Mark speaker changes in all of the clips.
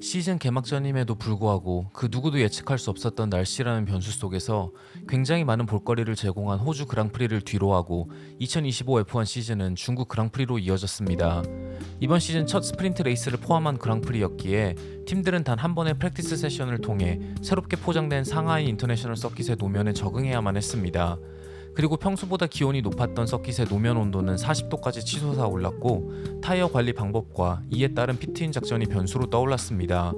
Speaker 1: 시즌 개막전임에도 불구하고 그 누구도 예측할 수 없었던 날씨라는 변수 속에서 굉장히 많은 볼거리를 제공한 호주 그랑프리를 뒤로하고 2025 F1 시즌은 중국 그랑프리로 이어졌습니다. 이번 시즌 첫 스프린트 레이스를 포함한 그랑프리였기에 팀들은 단 한 번의 프랙티스 세션을 통해 새롭게 포장된 상하이 인터내셔널 서킷의 노면에 적응해야만 했습니다. 그리고 평소보다 기온이 높았던 서킷의 노면 온도는 40도까지 치솟아 올랐고 타이어 관리 방법과 이에 따른 피트인 작전이 변수로 떠올랐습니다.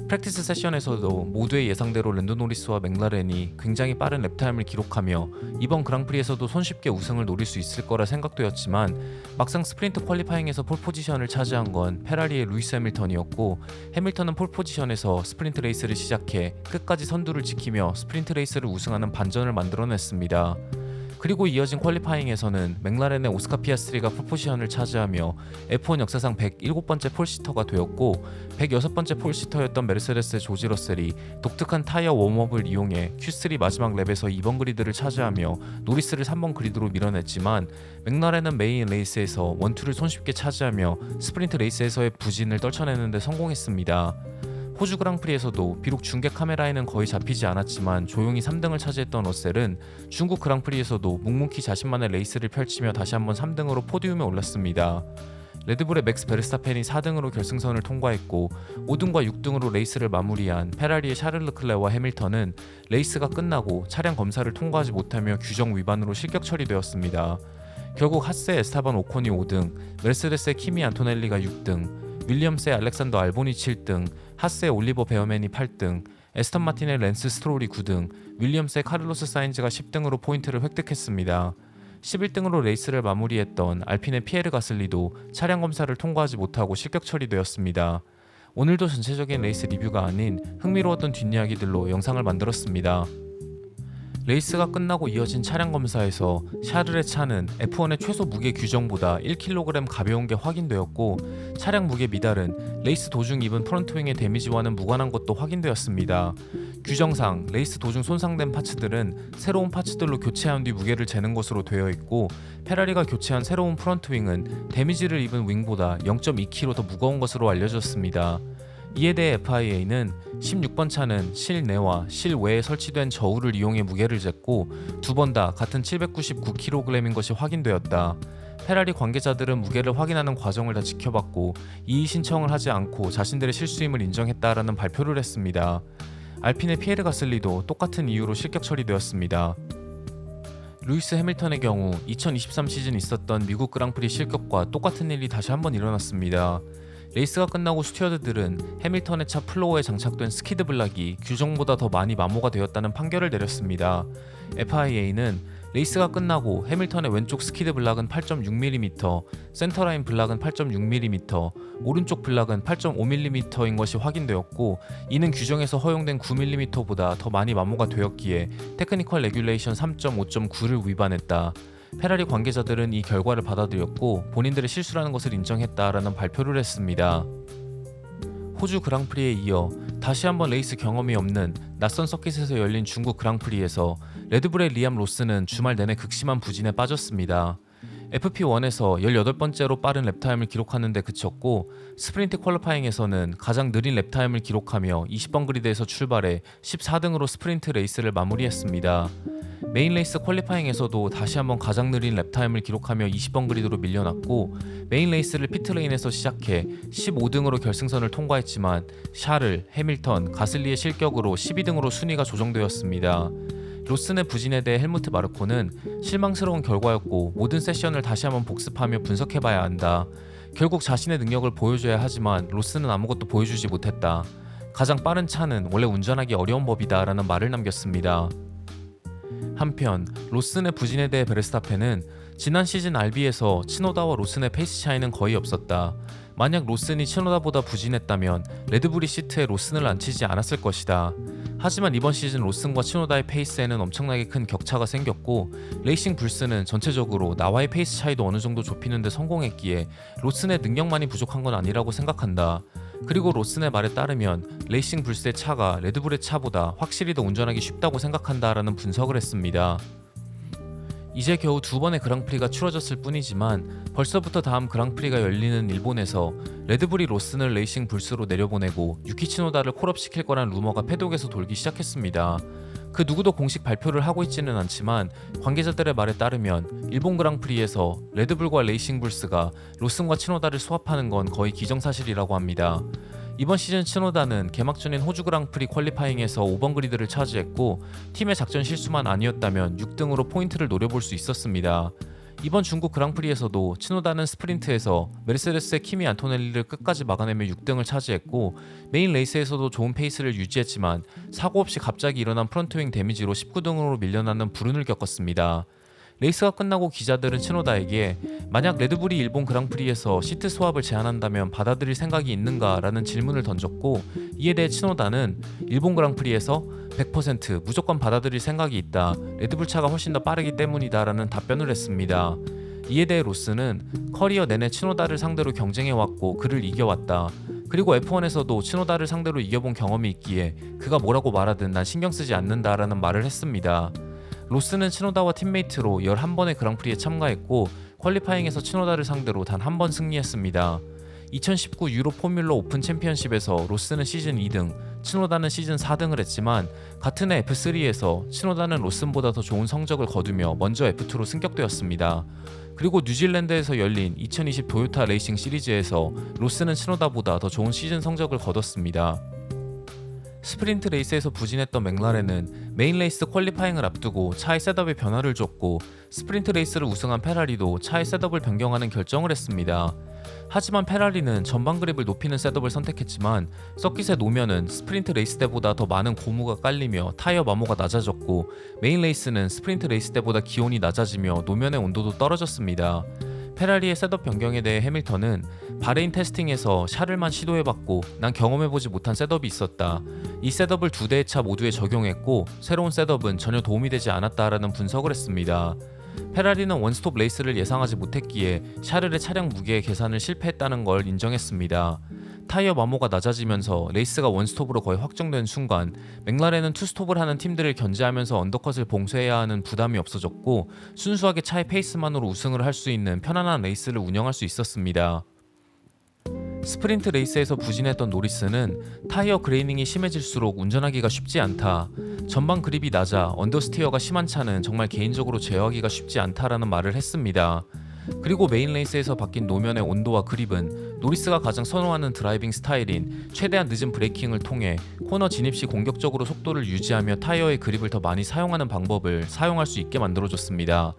Speaker 1: 프랙티스 세션에서도 모두의 예상대로 랜도 노리스와 맥라렌이 굉장히 빠른 랩타임을 기록하며 이번 그랑프리에서도 손쉽게 우승을 노릴 수 있을 거라 생각되었지만 막상 스프린트 퀄리파잉에서 폴포지션을 차지한 건 페라리의 루이스 해밀턴이었고, 해밀턴은 폴포지션에서 스프린트 레이스를 시작해 끝까지 선두를 지키며 스프린트 레이스를 우승하는 반전을 만들어냈습니다. 그리고 이어진 퀄리파잉에서는 맥라렌의 오스카 피아스트리가 폴포지션을 차지하며 F1 역사상 107번째 폴시터가 되었고, 106번째 폴시터였던 메르세데스의 조지 러셀이 독특한 타이어 웜업을 이용해 Q3 마지막 랩에서 2번 그리드를 차지하며 노리스를 3번 그리드로 밀어냈지만, 맥라렌은 메인 레이스에서 원투를 손쉽게 차지하며 스프린트 레이스에서의 부진을 떨쳐내는데 성공했습니다. 호주 그랑프리에서도 비록 중계 카메라에는 거의 잡히지 않았지만 조용히 3등을 차지했던 러셀은 중국 그랑프리에서도 묵묵히 자신만의 레이스를 펼치며 다시 한번 3등으로 포디움에 올랐습니다. 레드불의 맥스 베르스타펜이 4등으로 결승선을 통과했고 5등과 6등으로 레이스를 마무리한 페라리의 샤를 르클레와 해밀턴은 레이스가 끝나고 차량 검사를 통과하지 못하며 규정 위반으로 실격 처리되었습니다. 결국 하스의 에스타반 오콘이 5등, 메르세데스의 키미 안토넬리가 6등, 윌리엄스의 알렉산더 알보니 7등, 하스의 올리버 베어맨이 8등, 에스턴 마틴의 랜스 스트롤이 9등, 윌리엄스의 카를로스 사인즈가 10등으로 포인트를 획득했습니다. 11등으로 레이스를 마무리했던 알핀의 피에르 가슬리도 차량 검사를 통과하지 못하고 실격 처리되었습니다. 오늘도 전체적인 레이스 리뷰가 아닌 흥미로웠던 뒷이야기들로 영상을 만들었습니다. 레이스가 끝나고 이어진 차량 검사에서 샤를의 차는 F1의 최소 무게 규정보다 1kg 가벼운 게 확인되었고, 차량 무게 미달은 레이스 도중 입은 프론트윙의 데미지와는 무관한 것도 확인되었습니다. 규정상 레이스 도중 손상된 파츠들은 새로운 파츠들로 교체한 뒤 무게를 재는 것으로 되어 있고, 페라리가 교체한 새로운 프론트윙은 데미지를 입은 윙보다 0.2kg 더 무거운 것으로 알려졌습니다. 이에 대해 FIA는 16번 차는 실내와 실외에 설치된 저울을 이용해 무게를 쟀고 두 번 다 같은 799kg인 것이 확인되었다. 페라리 관계자들은 무게를 확인하는 과정을 다 지켜봤고 이의 신청을 하지 않고 자신들의 실수임을 인정했다라는 발표를 했습니다. 알핀의 피에르 가슬리도 똑같은 이유로 실격 처리되었습니다. 루이스 해밀턴의 경우 2023 시즌 있었던 미국 그랑프리 실격과 똑같은 일이 다시 한번 일어났습니다. 레이스가 끝나고 스튜어드들은 해밀턴의 차 플로어에 장착된 스키드 블락이 규정보다 더 많이 마모가 되었다는 판결을 내렸습니다. FIA는 레이스가 끝나고 해밀턴의 왼쪽 스키드 블락은 8.6mm, 센터라인 블락은 8.6mm, 오른쪽 블락은 8.5mm인 것이 확인되었고, 이는 규정에서 허용된 9mm보다 더 많이 마모가 되었기에 테크니컬 레귤레이션 3.5.9를 위반했다. 페라리 관계자들은 이 결과를 받아들였고 본인들의 실수라는 것을 인정했다라는 발표를 했습니다. 호주 그랑프리에 이어 다시 한번 레이스 경험이 없는 낯선 서킷에서 열린 중국 그랑프리에서 레드불의 리암 로스는 주말 내내 극심한 부진에 빠졌습니다. FP1에서 18번째로 빠른 랩타임을 기록하는 데 그쳤고, 스프린트 퀄리파잉에서는 가장 느린 랩타임을 기록하며 20번 그리드에서 출발해 14등으로 스프린트 레이스를 마무리했습니다. 메인 레이스 퀄리파잉에서도 다시 한번 가장 느린 랩타임을 기록하며 20번 그리드로 밀려났고, 메인 레이스를 피트레인에서 시작해 15등으로 결승선을 통과했지만 샤를, 해밀턴, 가슬리의 실격으로 12등으로 순위가 조정되었습니다. 로슨의 부진에 대해 헬무트 마르코는 실망스러운 결과였고 모든 세션을 다시 한번 복습하며 분석해봐야 한다. 결국 자신의 능력을 보여줘야 하지만 로슨은 아무것도 보여주지 못했다. 가장 빠른 차는 원래 운전하기 어려운 법이다 라는 말을 남겼습니다. 한편 로슨의 부진에 대해 베르스타펜은 지난 시즌 RB에서 치노다와 로슨의 페이스 차이는 거의 없었다. 만약 로슨이 치노다보다 부진했다면 레드불이 시트에 로슨을 앉히지 않았을 것이다. 하지만 이번 시즌 로슨과 치노다의 페이스에는 엄청나게 큰 격차가 생겼고, 레이싱 불스는 전체적으로 나와의 페이스 차이도 어느 정도 좁히는 데 성공했기에 로슨의 능력만이 부족한 건 아니라고 생각한다. 그리고 로슨의 말에 따르면 레이싱 불스의 차가 레드불의 차보다 확실히 더 운전하기 쉽다고 생각한다라는 분석을 했습니다. 이제 겨우 2번의 그랑프리가 치러졌을 뿐이지만 벌써부터 다음 그랑프리가 열리는 일본에서 레드불이 로슨을 레이싱 불스로 내려보내고 유키 치노다를 콜업시킬 거란 루머가 패독에서 돌기 시작했습니다. 그 누구도 공식 발표를 하고 있지는 않지만 관계자들의 말에 따르면 일본 그랑프리에서 레드불과 레이싱 불스가 로슨과 치노다를 스왑하는 건 거의 기정사실이라고 합니다. 이번 시즌 치노다는 개막전인 호주 그랑프리 퀄리파잉에서 5번 그리드를 차지했고 팀의 작전 실수만 아니었다면 6등으로 포인트를 노려볼 수 있었습니다. 이번 중국 그랑프리에서도 치노다는 스프린트에서 메르세데스의 키미 안토넬리를 끝까지 막아내며 6등을 차지했고 메인 레이스에서도 좋은 페이스를 유지했지만 사고 없이 갑자기 일어난 프론트윙 데미지로 19등으로 밀려나는 불운을 겪었습니다. 레이스가 끝나고 기자들은 치노다에게 만약 레드불이 일본 그랑프리에서 시트 스왑을 제안한다면 받아들일 생각이 있는가 라는 질문을 던졌고 이에 대해 치노다는 일본 그랑프리에서 100% 무조건 받아들일 생각이 있다. 레드불 차가 훨씬 더 빠르기 때문이다 라는 답변을 했습니다. 이에 대해 로스는 커리어 내내 치노다를 상대로 경쟁해왔고 그를 이겨왔다. 그리고 F1에서도 치노다를 상대로 이겨본 경험이 있기에 그가 뭐라고 말하든 난 신경 쓰지 않는다 라는 말을 했습니다. 로스는 치노다와 팀메이트로 11번의 그랑프리에 참가했고 퀄리파잉에서 치노다를 상대로 단 한 번 승리했습니다. 2019 유로 포뮬러 오픈 챔피언십에서 로스는 시즌 2등, 치노다는 시즌 4등을 했지만 같은 해 F3에서 치노다는 로슨보다 더 좋은 성적을 거두며 먼저 F2로 승격되었습니다. 그리고 뉴질랜드에서 열린 2020 도요타 레이싱 시리즈에서 로스는 치노다보다 더 좋은 시즌 성적을 거뒀습니다. 스프린트 레이스에서 부진했던 맥라렌은 메인 레이스 퀄리파잉을 앞두고 차의 셋업에 변화를 줬고 스프린트 레이스를 우승한 페라리도 차의 셋업을 변경하는 결정을 했습니다. 하지만 페라리는 전방 그립을 높이는 셋업을 선택했지만 서킷에 놓으면은 스프린트 레이스 때보다 더 많은 고무가 깔리며 타이어 마모가 낮아졌고 메인 레이스는 스프린트 레이스 때보다 기온이 낮아지며 노면의 온도도 떨어졌습니다. 페라리의 셋업 변경에 대해 해밀턴은 바레인 테스팅에서 샤를만 시도해봤고 난 경험해보지 못한 셋업이 있었다. 이 셋업을 2대의 차 모두에 적용했고 새로운 셋업은 전혀 도움이 되지 않았다라는 분석을 했습니다. 페라리는 원스톱 레이스를 예상하지 못했기에 샤를의 차량 무게 계산을 실패했다는 걸 인정했습니다. 타이어 마모가 낮아지면서 레이스가 원스톱으로 거의 확정된 순간 맥라렌은 투스톱을 하는 팀들을 견제하면서 언더컷을 봉쇄해야 하는 부담이 없어졌고 순수하게 차의 페이스만으로 우승을 할 수 있는 편안한 레이스를 운영할 수 있었습니다. 스프린트 레이스에서 부진했던 노리스는 타이어 그레이닝이 심해질수록 운전하기가 쉽지 않다. 전방 그립이 낮아 언더스티어가 심한 차는 정말 개인적으로 제어하기가 쉽지 않다라는 말을 했습니다. 그리고 메인 레이스에서 바뀐 노면의 온도와 그립은 노리스가 가장 선호하는 드라이빙 스타일인 최대한 늦은 브레이킹을 통해 코너 진입 시 공격적으로 속도를 유지하며 타이어의 그립을 더 많이 사용하는 방법을 사용할 수 있게 만들어줬습니다.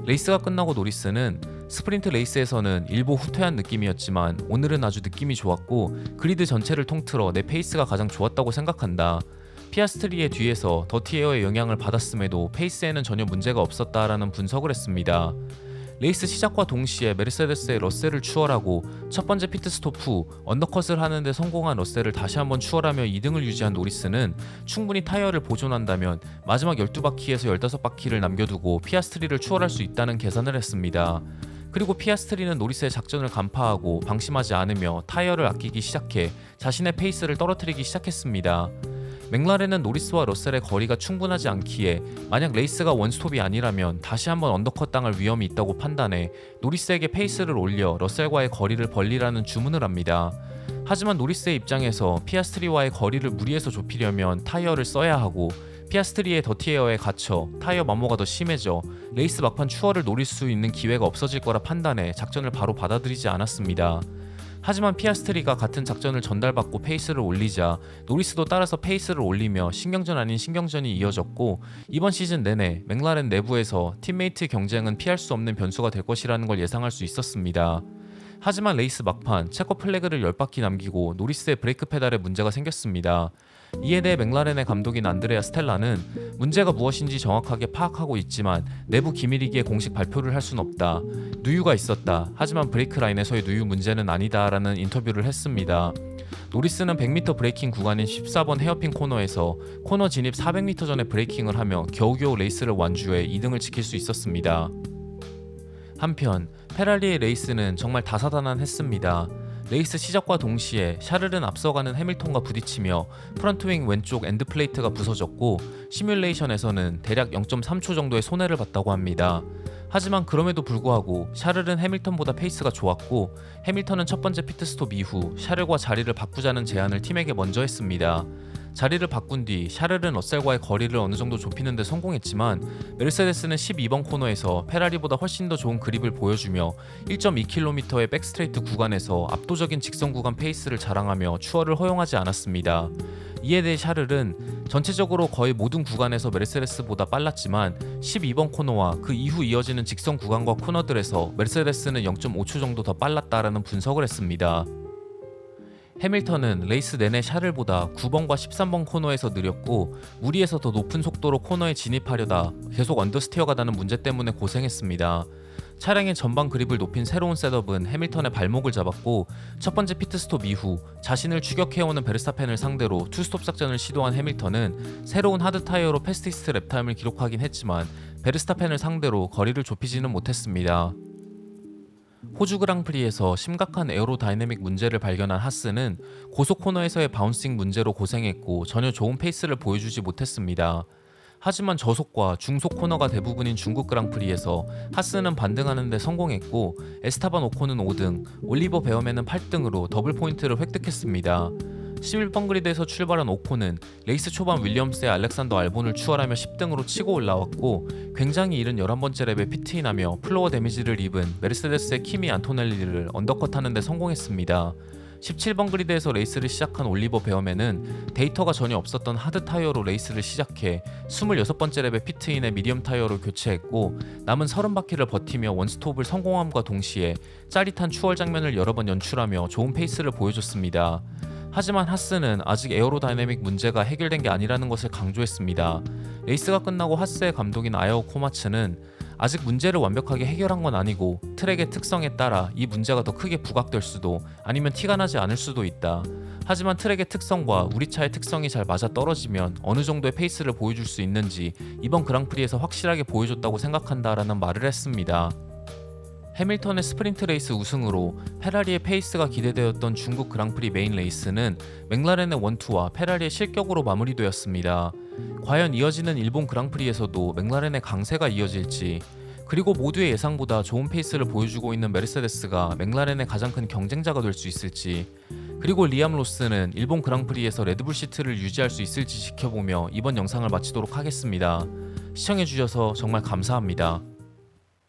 Speaker 1: 레이스가 끝나고 노리스는 스프린트 레이스에서는 일부 후퇴한 느낌이었지만 오늘은 아주 느낌이 좋았고 그리드 전체를 통틀어 내 페이스가 가장 좋았다고 생각한다. 피아스트리의 뒤에서 더티에어의 영향을 받았음에도 페이스에는 전혀 문제가 없었다라는 분석을 했습니다. 레이스 시작과 동시에 메르세데스의 러셀을 추월하고 첫 번째 피트스톱 후 언더컷을 하는데 성공한 러셀을 다시 한번 추월하며 2등을 유지한 노리스는 충분히 타이어를 보존한다면 마지막 12바퀴에서 15바퀴를 남겨두고 피아스트리를 추월할 수 있다는 계산을 했습니다. 그리고 피아스트리는 노리스의 작전을 간파하고 방심하지 않으며 타이어를 아끼기 시작해 자신의 페이스를 떨어뜨리기 시작했습니다. 맥라렌은 노리스와 러셀의 거리가 충분하지 않기에 만약 레이스가 원스톱이 아니라면 다시 한번 언더컷 당할 위험이 있다고 판단해 노리스에게 페이스를 올려 러셀과의 거리를 벌리라는 주문을 합니다. 하지만 노리스의 입장에서 피아스트리와의 거리를 무리해서 좁히려면 타이어를 써야 하고 피아스트리의 더티에어에 갇혀 타이어 마모가 더 심해져 레이스 막판 추월을 노릴 수 있는 기회가 없어질 거라 판단해 작전을 바로 받아들이지 않았습니다. 하지만 피아스트리가 같은 작전을 전달받고 페이스를 올리자 노리스도 따라서 페이스를 올리며 신경전 아닌 신경전이 이어졌고 이번 시즌 내내 맥라렌 내부에서 팀메이트 경쟁은 피할 수 없는 변수가 될 것이라는 걸 예상할 수 있었습니다. 하지만 레이스 막판 체커 플래그를 10바퀴 남기고 노리스의 브레이크 페달에 문제가 생겼습니다. 이에 대해 맥라렌의 감독인 안드레아 스텔라는 문제가 무엇인지 정확하게 파악하고 있지만 내부 기밀이기에 공식 발표를 할 순 없다. 누유가 있었다. 하지만 브레이크 라인에서의 누유 문제는 아니다 라는 인터뷰를 했습니다. 노리스는 100m 브레이킹 구간인 14번 헤어핀 코너에서 코너 진입 400m 전에 브레이킹을 하며 겨우겨우 레이스를 완주해 2등을 지킬 수 있었습니다. 한편 페라리의 레이스는 정말 다사다난했습니다. 레이스 시작과 동시에 샤를은 앞서가는 해밀턴과 부딪히며 프런트윙 왼쪽 엔드플레이트가 부서졌고 시뮬레이션에서는 대략 0.3초 정도의 손해를 봤다고 합니다. 하지만 그럼에도 불구하고 샤를은 해밀턴보다 페이스가 좋았고 해밀턴은 첫 번째 피트스톱 이후 샤를과 자리를 바꾸자는 제안을 팀에게 먼저 했습니다. 자리를 바꾼 뒤 샤를은 러셀과의 거리를 어느 정도 좁히는 데 성공했지만 메르세데스는 12번 코너에서 페라리보다 훨씬 더 좋은 그립을 보여주며 1.2km의 백스트레이트 구간에서 압도적인 직선 구간 페이스를 자랑하며 추월을 허용하지 않았습니다. 이에 대해 샤를은 전체적으로 거의 모든 구간에서 메르세데스보다 빨랐지만 12번 코너와 그 이후 이어지는 직선 구간과 코너들에서 메르세데스는 0.5초 정도 더 빨랐다라는 분석을 했습니다. 해밀턴은 레이스 내내 샤를보다 9번과 13번 코너에서 느렸고 무리해서 더 높은 속도로 코너에 진입하려다 계속 언더스티어가 나는 문제 때문에 고생했습니다. 차량의 전방 그립을 높인 새로운 셋업은 해밀턴의 발목을 잡았고 첫 번째 피트스톱 이후 자신을 추격해오는 베르스타펜을 상대로 투스톱 작전을 시도한 해밀턴은 새로운 하드타이어로 패스티스트 랩타임을 기록하긴 했지만 베르스타펜을 상대로 거리를 좁히지는 못했습니다. 호주 그랑프리에서 심각한 에어로다이내믹 문제를 발견한 하스는 고속 코너에서의 바운싱 문제로 고생했고 전혀 좋은 페이스를 보여주지 못했습니다. 하지만 저속과 중속 코너가 대부분인 중국 그랑프리에서 하스는 반등하는 데 성공했고 에스타반 오콘은 5등, 올리버 베어맨은 8등으로 더블 포인트를 획득했습니다. 11번 그리드에서 출발한 오콘은 레이스 초반 윌리엄스의 알렉산더 알본을 추월하며 10등으로 치고 올라왔고 굉장히 이른 11번째 랩에 피트인하며 플로어 데미지를 입은 메르세데스의 키미 안토넬리를 언더컷하는 데 성공했습니다. 17번 그리드에서 레이스를 시작한 올리버 베어맨은 데이터가 전혀 없었던 하드 타이어로 레이스를 시작해 26번째 랩에 피트인에 미디엄 타이어로 교체했고 남은 30바퀴를 버티며 원스톱을 성공함과 동시에 짜릿한 추월 장면을 여러 번 연출하며 좋은 페이스를 보여줬습니다. 하지만 하스는 아직 에어로다이내믹 문제가 해결된 게 아니라는 것을 강조했습니다. 레이스가 끝나고 하스의 감독인 아야오 코마츠는 아직 문제를 완벽하게 해결한 건 아니고 트랙의 특성에 따라 이 문제가 더 크게 부각될 수도 아니면 티가 나지 않을 수도 있다. 하지만 트랙의 특성과 우리 차의 특성이 잘 맞아 떨어지면 어느 정도의 페이스를 보여줄 수 있는지 이번 그랑프리에서 확실하게 보여줬다고 생각한다라는 말을 했습니다. 해밀턴의 스프린트 레이스 우승으로 페라리의 페이스가 기대되었던 중국 그랑프리 메인 레이스는 맥라렌의 원투와 페라리의 실격으로 마무리되었습니다. 과연 이어지는 일본 그랑프리에서도 맥라렌의 강세가 이어질지, 그리고 모두의 예상보다 좋은 페이스를 보여주고 있는 메르세데스가 맥라렌의 가장 큰 경쟁자가 될 수 있을지, 그리고 리암 로스는 일본 그랑프리에서 레드불 시트를 유지할 수 있을지 지켜보며 이번 영상을 마치도록 하겠습니다. 시청해주셔서 정말 감사합니다.